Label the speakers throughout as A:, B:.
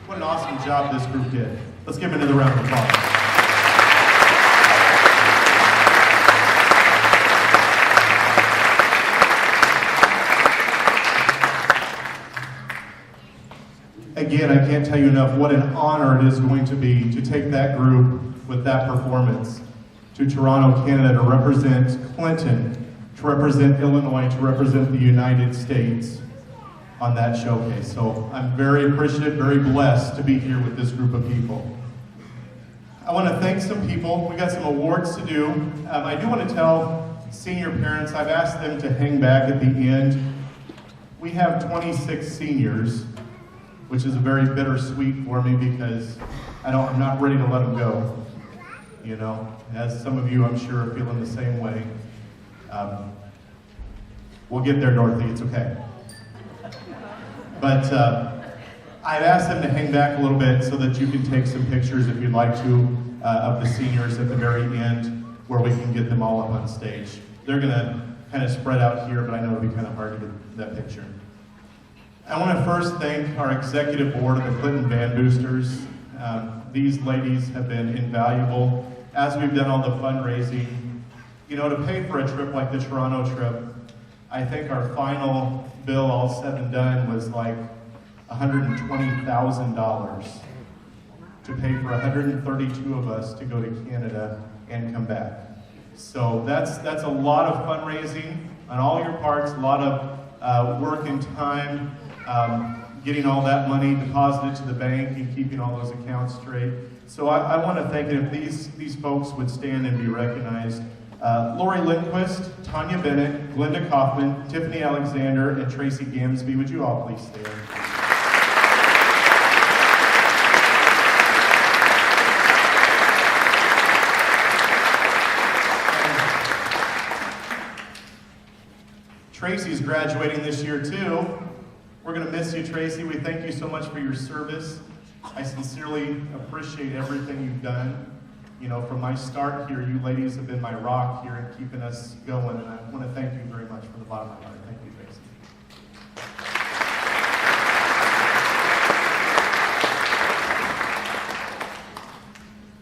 A: What an awesome job this group did. Let's give them another round of applause. Again, I can't tell you enough what an honor it is going to be to take that group with that performance to Toronto, Canada, to represent Clinton, to represent Illinois, to represent the United States on that showcase. So I'm very appreciative, very blessed to be here with this group of people. I want to thank some people. We got some awards to do. I do want to tell senior parents, I've asked them to hang back at the end. We have 26 seniors, which is very bittersweet for me because I'm not ready to let them go. You know, as some of you I'm sure are feeling the same way. We'll get there, Dorothy, it's okay. But I've asked them to hang back a little bit so that you can take some pictures if you'd like to of the seniors at the very end where we can get them all up on stage. They're gonna kind of spread out here, but I know it'll be kind of hard to get that picture. I want to first thank our executive board of the Clinton Band Boosters. These ladies have been invaluable as we've done all the fundraising. You know, to pay for a trip like the Toronto trip, I think our final bill, all said and done, was like $120,000 to pay for 132 of us to go to Canada and come back. So that's a lot of fundraising on all your parts, a lot of work and time, getting all that money deposited to the bank and keeping all those accounts straight. So I want to thank you. If these folks would stand and be recognized. Lori Lindquist, Tanya Bennett, Glenda Kaufman, Tiffany Alexander, and Tracy Gamsby. Would you all please stand? Tracy's graduating this year too. We're going to miss you, Tracy. We thank you so much for your service. I sincerely appreciate everything you've done. You know, from my start here, you ladies have been my rock here in keeping us going, and I want to thank you very much from the bottom of my heart. Thank you, Tracy.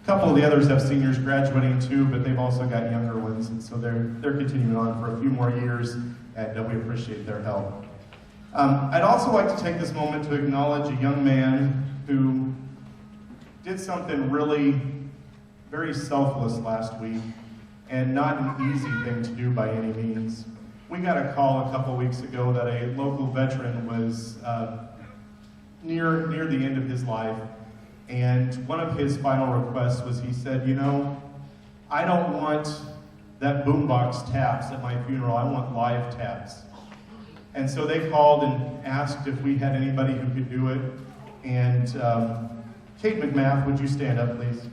A: A couple of the others have seniors graduating too, but they've also got younger ones, and so they're continuing on for a few more years, and we appreciate their help. I'd also like to take this moment to acknowledge a young man who did something really very selfless last week, and not an easy thing to do by any means. We got a call a couple weeks ago that a local veteran was near the end of his life, and one of his final requests was, he said, you know, I don't want that boombox taps at my funeral, I want live taps. And so they called and asked if we had anybody who could do it, and Kate McMath, would you stand up, please?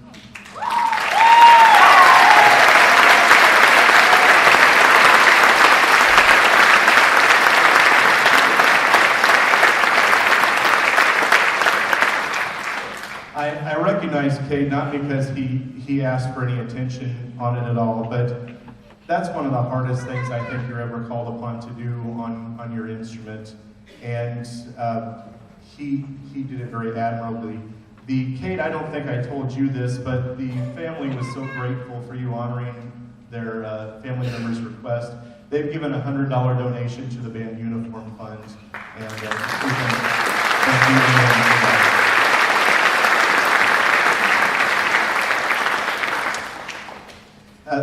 A: I recognize Kate not because he asked for any attention on it at all, but that's one of the hardest things I think you're ever called upon to do on your instrument, and he did it very admirably. Kate, I don't think I told you this, but the family was so grateful for you honoring their family member's request. They've given a $100 donation to the band uniform fund, and thank you very much for that.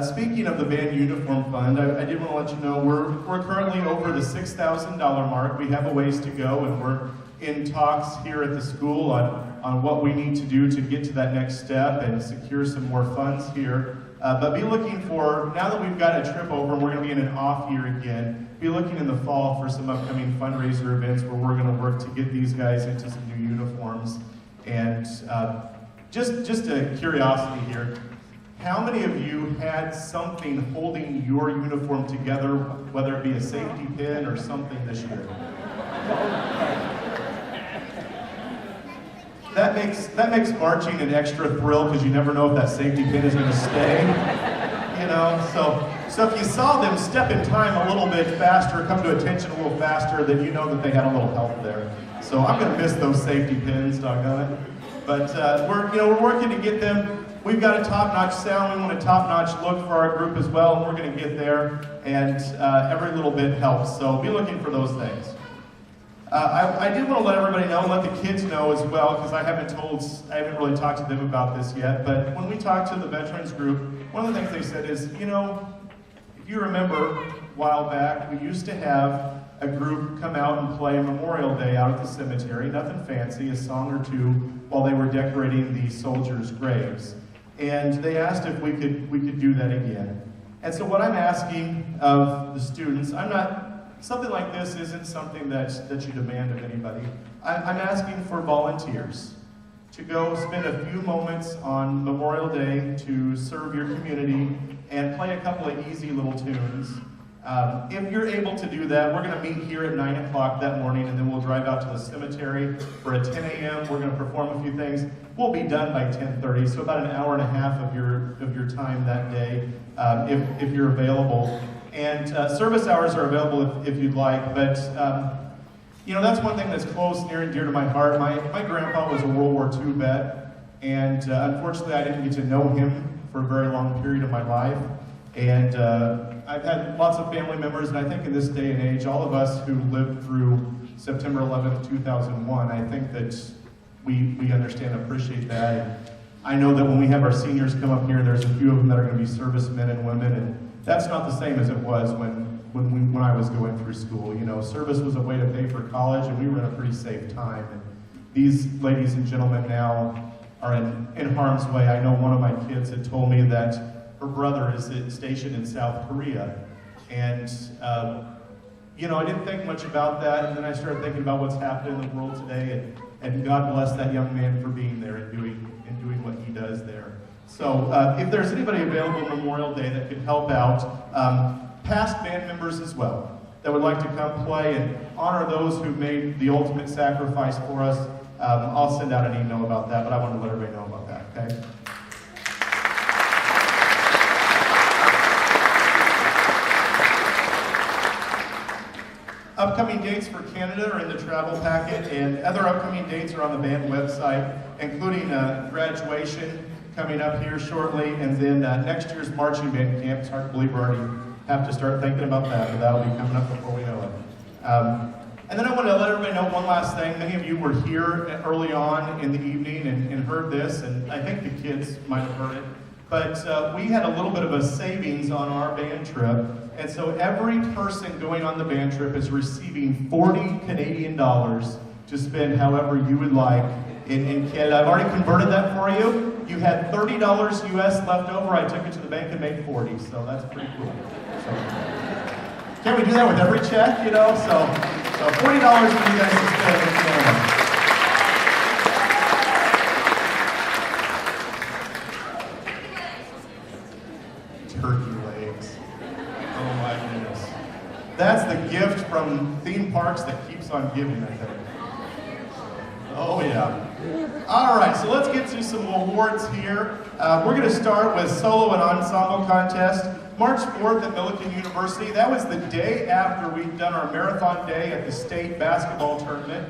A: Speaking of the band uniform fund, I did want to let you know we're currently over the $6,000 mark. We have a ways to go, and we're in talks here at the school on what we need to do to get to that next step and secure some more funds here. But be looking for, now that we've got a trip over and we're going to be in an off year again, be looking in the fall for some upcoming fundraiser events where we're going to work to get these guys into some new uniforms. And just a curiosity here, how many of you had something holding your uniform together, whether it be a safety pin or something this year? That makes marching an extra thrill because you never know if that safety pin is going to stay. You know, So if you saw them step in time a little bit faster, come to attention a little faster, then you know that they had a little help there. So I'm going to miss those safety pins, doggone it. But we're working to get them. We've got a top-notch sound. We want a top-notch look for our group as well, and we're going to get there. And every little bit helps. So be looking for those things. I do want to let everybody know, let the kids know as well, because I haven't really talked to them about this yet. But when we talked to the veterans group, one of the things they said is, if you remember a while back, we used to have a group come out and play Memorial Day out at the cemetery, nothing fancy, a song or two, while they were decorating the soldiers' graves. And they asked if we could do that again. And so what I'm asking of the students, something like this isn't something that you demand of anybody. I'm asking for volunteers to go spend a few moments on Memorial Day to serve your community and play a couple of easy little tunes. If you're able to do that, we're going to meet here at 9 o'clock that morning, and then we'll drive out to the cemetery for a 10 a.m. We're going to perform a few things. We'll be done by 10:30, so about an hour and a half of your time that day, if you're available. And service hours are available if you'd like, but that's one thing that's close, near and dear to my heart. My grandpa was a World War II vet, and unfortunately I didn't get to know him for a very long period of my life. And I've had lots of family members, and I think in this day and age, all of us who lived through September 11th, 2001, I think that we understand and appreciate that. And I know that when we have our seniors come up here, there's a few of them that are going to be servicemen and women, and that's not the same as it was when I was going through school. Service was a way to pay for college, and we were in a pretty safe time. And these ladies and gentlemen now are in harm's way. I know one of my kids had told me that her brother is stationed in South Korea, and I didn't think much about that. And then I started thinking about what's happening in the world today, and God bless that young man for being there and doing what he does there. So if there's anybody available Memorial Day that could help out, past band members as well, that would like to come play and honor those who made the ultimate sacrifice for us, I'll send out an email about that, but I want to let everybody know about that, okay? Upcoming dates for Canada are in the travel packet, and other upcoming dates are on the band website, including graduation coming up here shortly, and then next year's marching band camp. It's hard to believe we already have to start thinking about that, but that'll be coming up before we know it. And then I want to let everybody know one last thing. Many of you were here early on in the evening and heard this, and I think the kids might have heard it, but we had a little bit of a savings on our band trip, and so every person going on the band trip is receiving 40 Canadian dollars to spend however you would like in Canada. I've already converted that for you. You had $30 US left over. I took it to the bank and made 40, so that's pretty cool. So, can't we do that with every check, So $40 for you guys to spend in Canada. Turkey legs. Oh my goodness. That's the gift from theme parks that keeps on giving, I think. Oh yeah. All right, so let's get to some awards here. We're going to start with solo and ensemble contest. March 4th at Millikan University. That was the day after we'd done our marathon day at the state basketball tournament.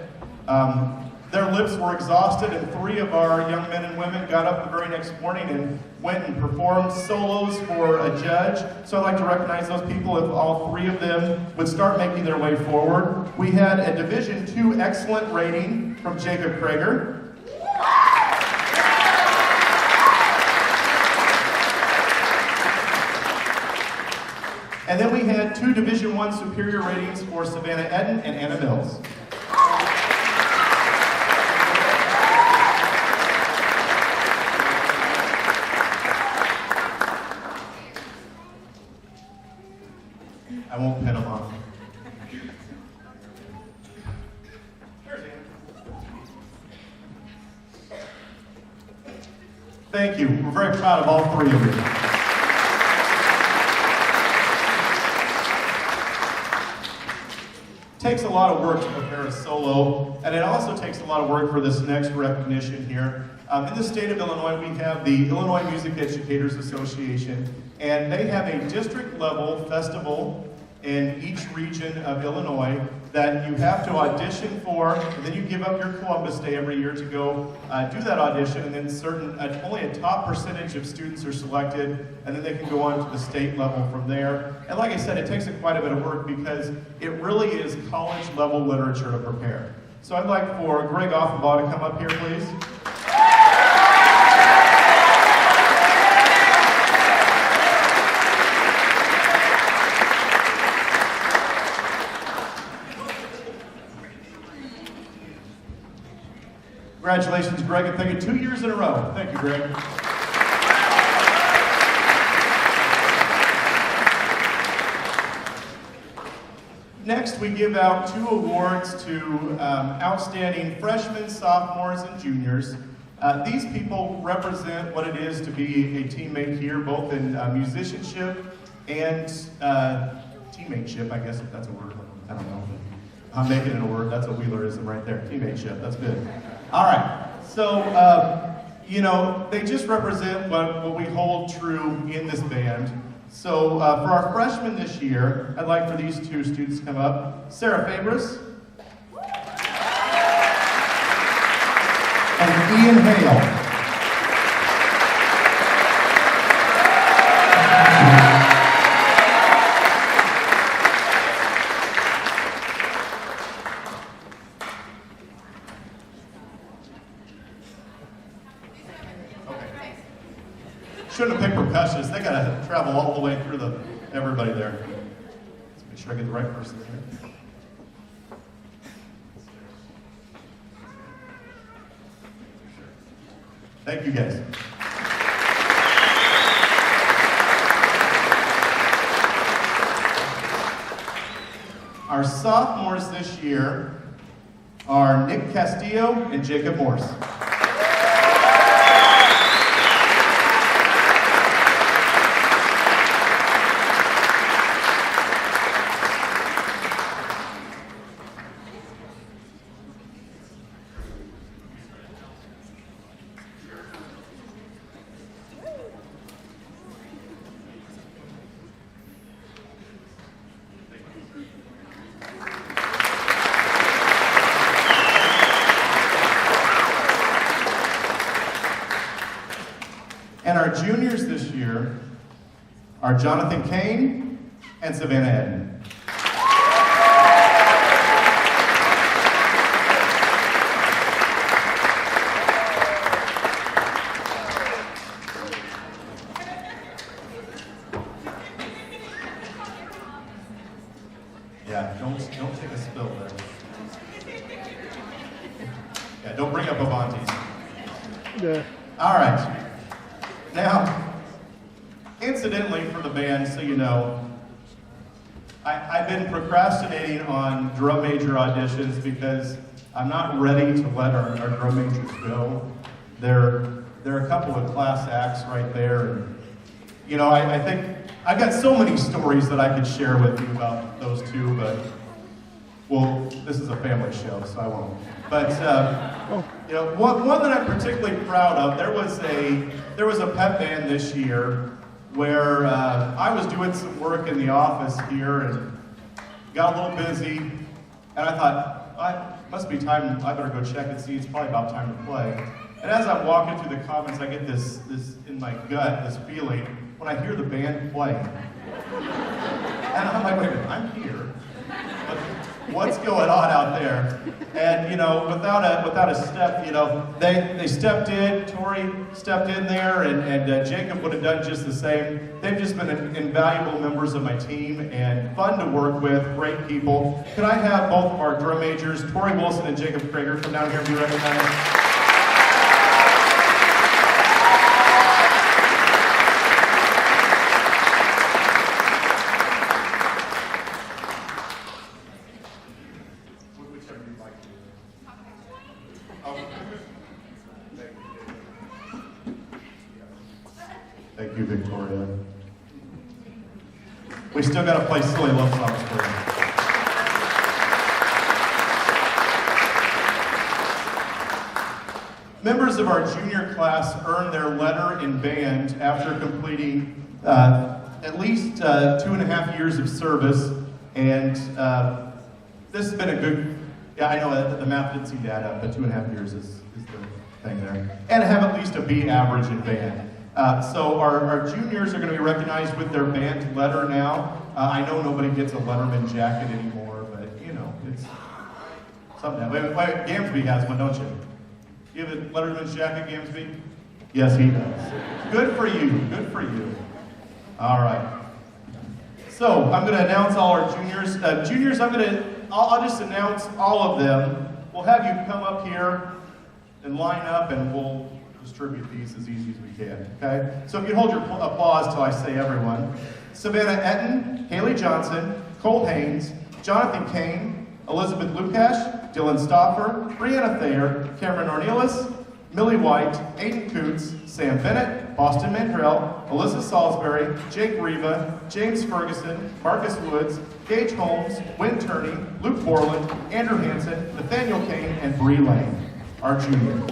A: Their lips were exhausted, and 3 of our young men and women got up the very next morning and went and performed solos for a judge. So I'd like to recognize those people if all 3 of them would start making their way forward. We had a Division II excellent rating from Jacob Krager. And then we had 2 Division I superior ratings for Savannah Eden and Anna Mills. I won't pin them on. Thank you. We're very proud of all 3 of you. It takes a lot of work to prepare a solo, and it also takes a lot of work for this next recognition here. In the state of Illinois, we have the Illinois Music Educators Association, and they have a district-level festival in each region of Illinois that you have to audition for, and then you give up your Columbus Day every year to go do that audition, and then only a top percentage of students are selected, and then they can go on to the state level from there. And like I said, it takes quite a bit of work because it really is college-level literature to prepare. So I'd like for Greg Offenbaugh to come up here, please. Congratulations, Greg, and thank you 2 years in a row. Thank you, Greg. Next, we give out 2 awards to outstanding freshmen, sophomores, and juniors. These people represent what it is to be a teammate here, both in musicianship and teammateship, I guess, if that's a word. I don't know. I'm making it a word. That's a Wheelerism right there. Teammateship. That's good. All right. So, they just represent what we hold true in this band. So, for our freshmen this year, I'd like for these 2 students to come up. Sarah Fabris and Ian Hale. Shouldn't have picked percussionists. They got to travel all the way through everybody there. Let's make sure I get the right person here. Thank you, guys. Our sophomores this year are Nick Castillo and Jacob Morse. And our juniors this year are Jonathan Kane and Savannah Edden. Yeah, don't take a spill there. Yeah, don't bring up Avantis. Yeah. All right. Now, incidentally for the band, so you know, I've been procrastinating on drum major auditions because I'm not ready to let our drum majors go. There are a couple of class acts right there, and you know, I think I've got so many stories that I could share with you about those 2, but well, this is a family show, so I won't. But you know, one that I'm particularly proud of, there was a pep band this year where I was doing some work in the office here and got a little busy, and I thought, it must be time, I better go check and see, it's probably about time to play. And as I'm walking through the comments, I get this in my gut, this feeling, when I hear the band playing. And I'm like, wait a minute, I'm here. But what's going on out there? And you know, without a step, you know, they stepped in, Tori stepped in there, and Jacob would have done just the same. They've just been invaluable members of my team and fun to work with, great people. Could I have both of our drum majors, Tori Wilson and Jacob Krager, come down here and be recognized? Thank you, Victoria. We still got to play silly love songs for you. Members of our junior class earn their letter in band after completing at least 2.5 years of service, and this has been a good, yeah, I know that the math didn't seem to add up, but 2.5 years is the thing there. And have at least a B average in band. So our juniors are going to be recognized with their band letter now. I know nobody gets a Letterman jacket anymore, but you know, it's something. Wait, Gamsby has one, don't you? You have a Letterman jacket, Gamsby? Yes, he does. Good for you, good for you. All right. So I'm going to announce all our juniors. Juniors, I'll just announce all of them. We'll have you come up here and line up, and we'll distribute these as easy as we can, okay? So if you hold your applause till I say everyone. Savannah Etten, Haley Johnson, Cole Haynes, Jonathan Kane, Elizabeth Lukash, Dylan Stoffer, Brianna Thayer, Cameron Ornelas, Millie White, Aiden Coots, Sam Bennett, Boston Mandrell, Alyssa Salisbury, Jake Riva, James Ferguson, Marcus Woods, Gage Holmes, Wynn Turney, Luke Borland, Andrew Hansen, Nathaniel Kane, and Bree Lane, our junior.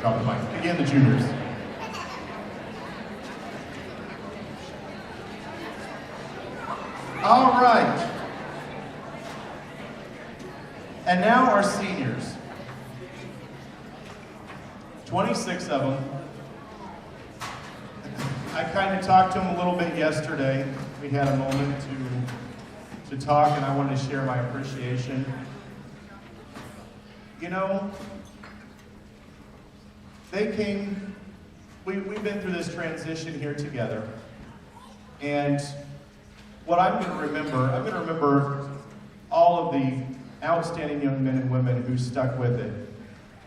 A: Drop the mic. Again, the juniors. All right. And now our seniors. 26 of them. I kind of talked to them a little bit yesterday. We had a moment to talk, and I wanted to share my appreciation. You know, they came, we've been through this transition here together. And what I'm going to remember all of the outstanding young men and women who stuck with it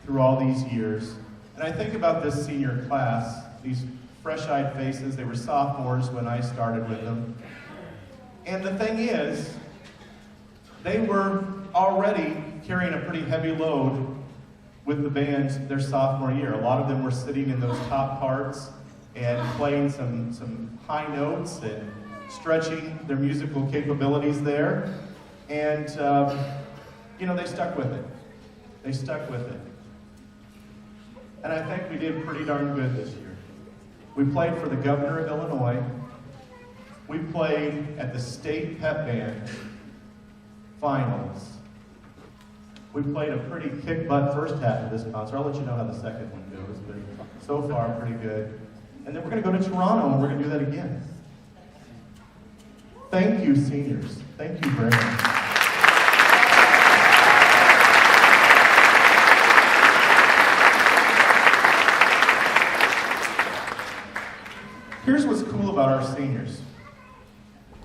A: through all these years. And I think about this senior class, these fresh-eyed faces. They were sophomores when I started with them. And the thing is, they were already carrying a pretty heavy load with the band their sophomore year. A lot of them were sitting in those top parts and playing some high notes and stretching their musical capabilities there. And, you know, they stuck with it. They stuck with it. And I think we did pretty darn good this year. We played for the governor of Illinois. We played at the state pep band finals. We played a pretty kick-butt first half of this concert. I'll let you know how the second one goes, but so far, pretty good. And then we're going to go to Toronto, and we're going to do that again. Thank you, seniors. Thank you very much. Here's what's cool about our seniors.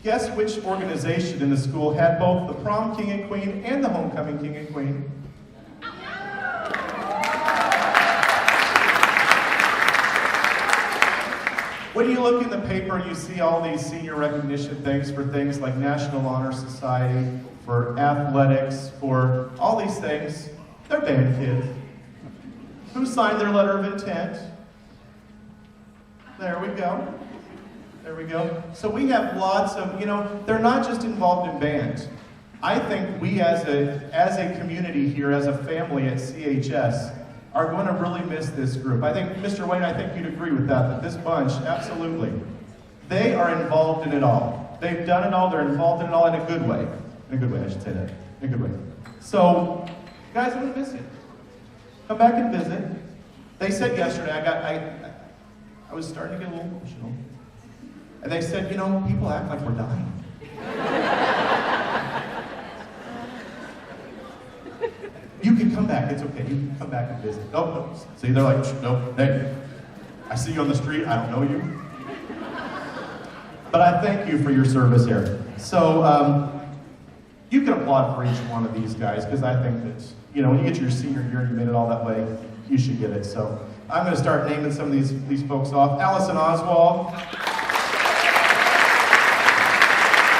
A: Guess which organization in the school had both the prom king and queen and the homecoming king and queen? When you look in the paper and you see all these senior recognition things for things like National Honor Society, for athletics, for all these things, they're band kids. Who signed their letter of intent? There we go. There we go. So we have lots of, you know, they're not just involved in band. I think we as a community here, as a family at CHS, are going to really miss this group. I think, Mr. Wayne, I think you'd agree with that this bunch, absolutely. They are involved in it all. They've done it all, they're involved in it all in a good way. In a good way, I should say that. In a good way. So, guys, I'm going to miss you. Come back and visit. They said yesterday, I was starting to get a little emotional. And they said, you know, people act like we're dying. You can come back, it's okay, you can come back and visit. Nope, nope. See, they're like, nope, hey, I see you on the street, I don't know you. But I thank you for your service here. So, you can applaud for each one of these guys, because I think that, you know, when you get to your senior year and you made it all that way, you should get it. So, I'm going to start naming some of these folks off. Allison Oswald.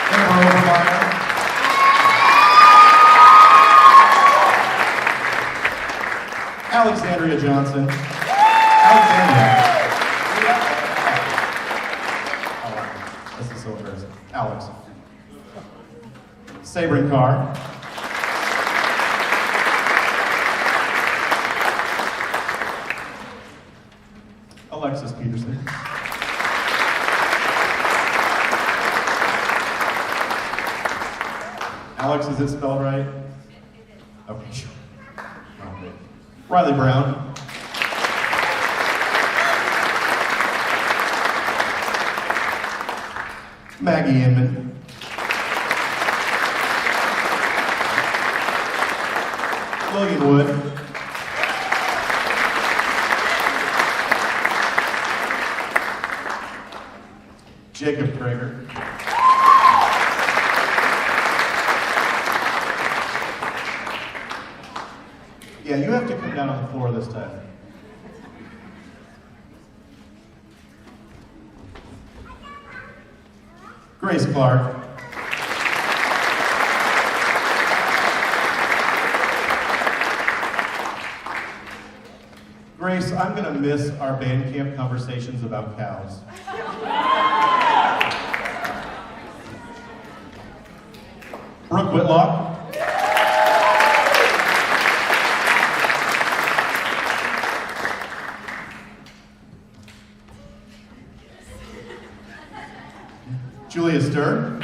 A: Amber Overmeyer. Alexandria Johnson. Alexandria. Oh, this is so embarrassing. Alex. Sabrin Carr. Alexis Peterson. Alex, is it spelled right? Okay, sure. Okay. Riley Brown. Maggie Inman. William Wood. Jacob Prager. Yeah, you have to come down on the floor this time. Grace Clark. Grace, I'm going to miss our band camp conversations about cows. Brooke Whitlock. Julia Stern.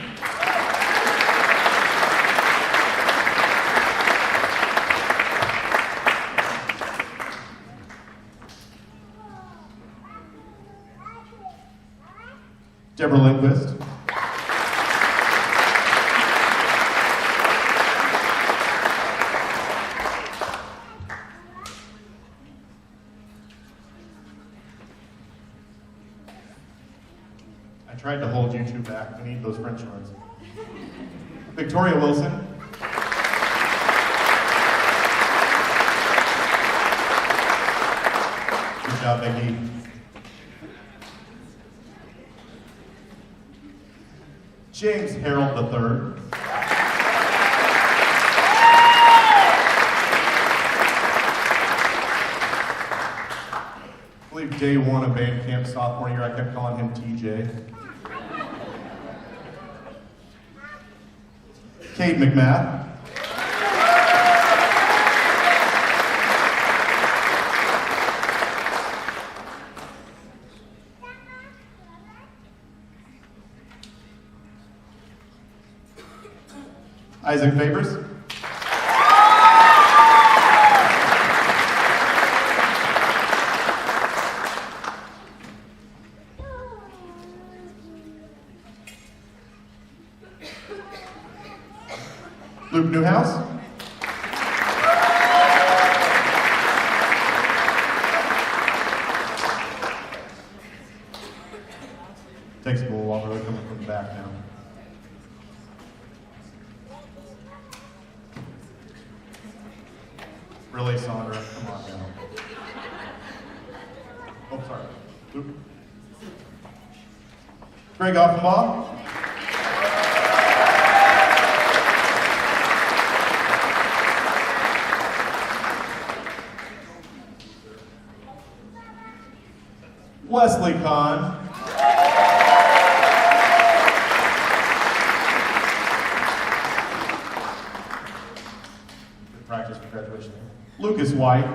A: Deborah Lindquist. I tried to hold you two back. We need those French words. Victoria Wilson. Good job, Becky. James Harold III. I believe day one of band camp sophomore year, I kept calling him TJ. Cade McMath. Isaac Favors. Luke Newhouse. Takes a little longer, they're coming from the back now. Really, Sandra? Come on now. Oh, sorry. Luke. Greg Offenbaugh. Wesley Kahn. Good practice for graduation. Lucas White.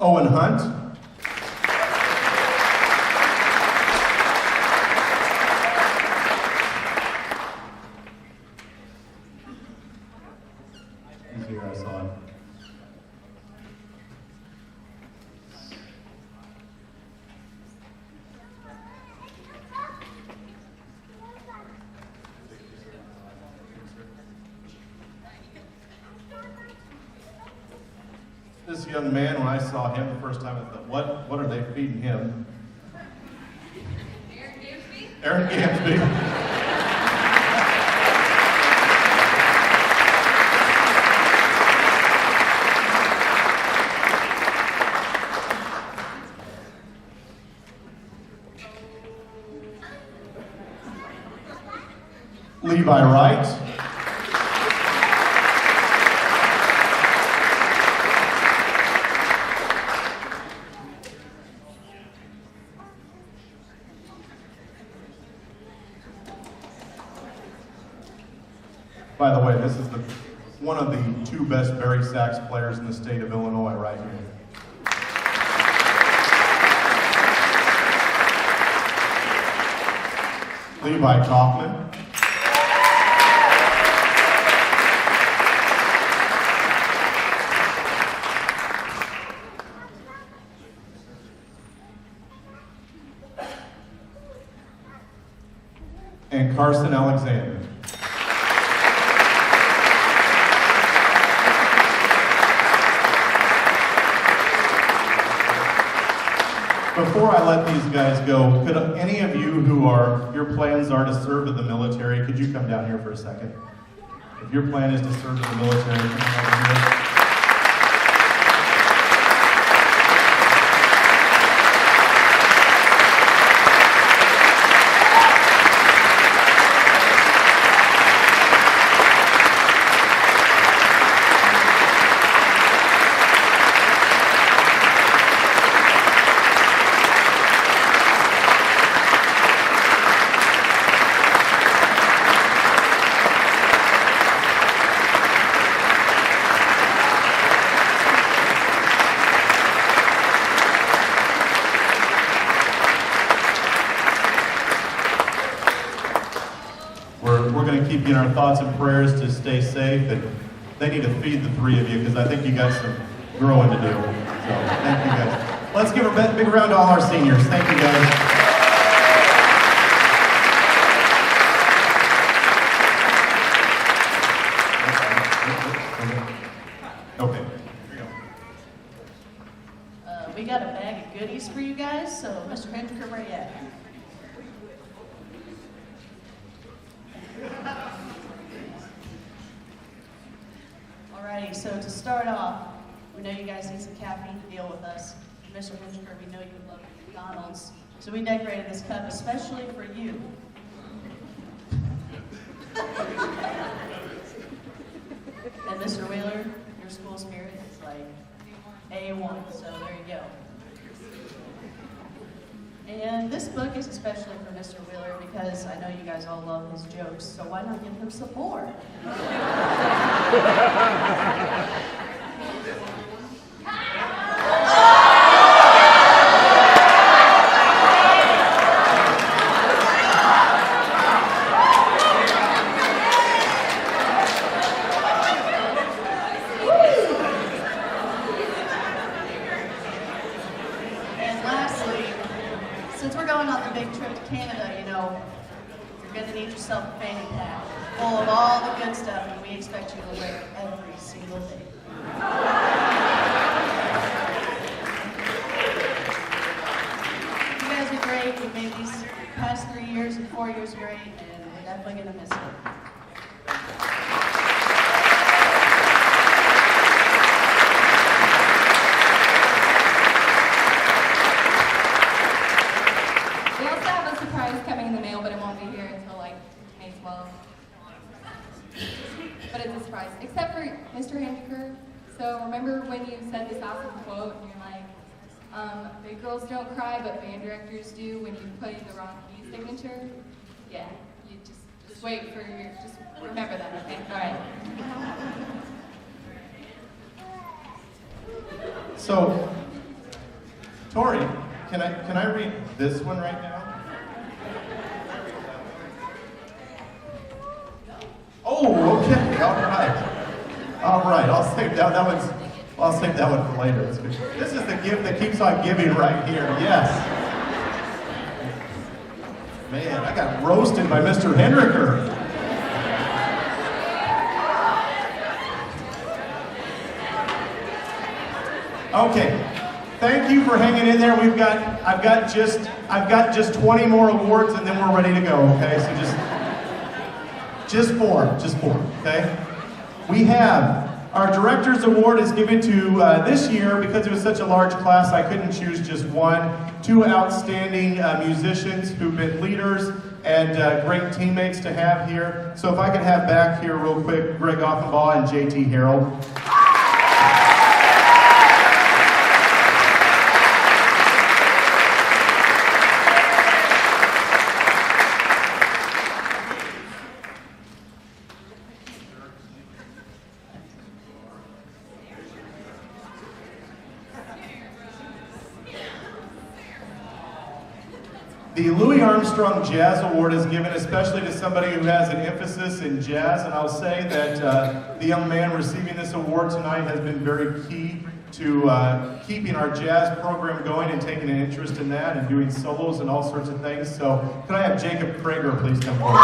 A: Owen Hunt. He's here, I saw it. young man, when I saw him the first time, I thought, what are they feeding him?
B: Aaron Gansby?
A: Aaron Gansby. Levi Wright. By the way, this is one of the two best Barry sax players in the state of Illinois right here. Levi Kaufman. And Carson Alexander. Before I let these guys go, could any of you your plans are to serve in the military, could you come down here for a second? If your plan is to serve in the military, come down here. We're going to keep you in our thoughts and prayers to stay safe, and they need to feed the three of you because I think you got some growing to do. So thank you guys. Let's give a big round to all our seniors. Thank you guys. Okay. Here you go.
C: We got a bag of goodies for you guys, so Mr. Hendricker, where you at? Alrighty, so to start off, we know you guys need some caffeine to deal with us. Mr. Hendricker, we know you would love McDonald's, so we decorated this cup especially for you. And Mr. Wheeler, your school spirit is like A1, so there you go. And this book is especially for Mr. Wheeler because I know you guys all love his jokes, so why not give him some more? Since we're going on the big trip to Canada, you know, you're going to need yourself a fanny pack full of all the good stuff, and we expect you to wear it every single day. You guys are great. You've made these past 3 years and 4 years great, and we're definitely going to miss it.
B: Coming in the mail, but it won't be here until like May 12th. But it's a surprise, except for Mr. Hendricker. So remember when you said this awesome quote and you're like, big girls don't cry, but band directors do when you put in the wrong key signature? Yeah, you just wait for just remember that, okay? All right.
A: So, Tori, can I read this one right now? Oh, okay, all right. I'll save that. I'll save that one for later. This is the gift that keeps on giving right here. Yes. Man, I got roasted by Mr. Hendricker. Okay. Thank you for hanging in there. I've got just 20 more awards and then we're ready to go, okay? So just four, okay? We have our Director's Award is given to this year, because it was such a large class, I couldn't choose just one. Two outstanding musicians who've been leaders and great teammates to have here. So if I could have back here real quick, Greg Offenbaugh and JT Harold. The Louis Armstrong Jazz Award is given especially to somebody who has an emphasis in jazz, and I'll say that the young man receiving this award tonight has been very key to keeping our jazz program going and taking an interest in that and doing solos and all sorts of things. So could I have Jacob Prager please come forward?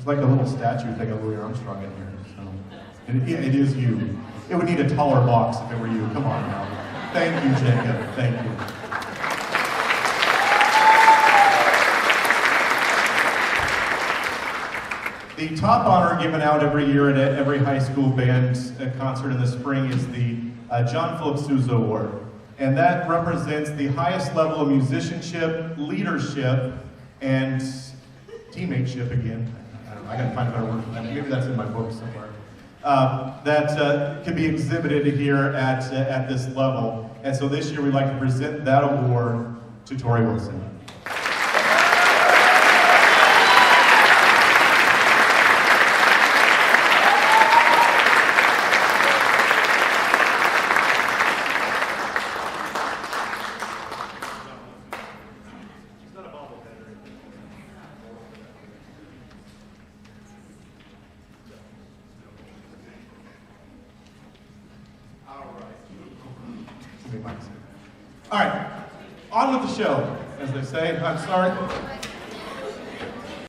A: Like a little statue thing of Louis Armstrong in here. So it is you. It would need a taller box if it were you. Come on now. Thank you, Jacob. Thank you. The top honor given out every year at every high school band concert in the spring is the John Philip Sousa Award. And that represents the highest level of musicianship, leadership, and teammateship again. I gotta find a better word for that. Maybe that's in my book somewhere. That can be exhibited here at this level. And so this year we'd like to present that award to Tori Wilson. All right, on with the show, as they say. I'm sorry.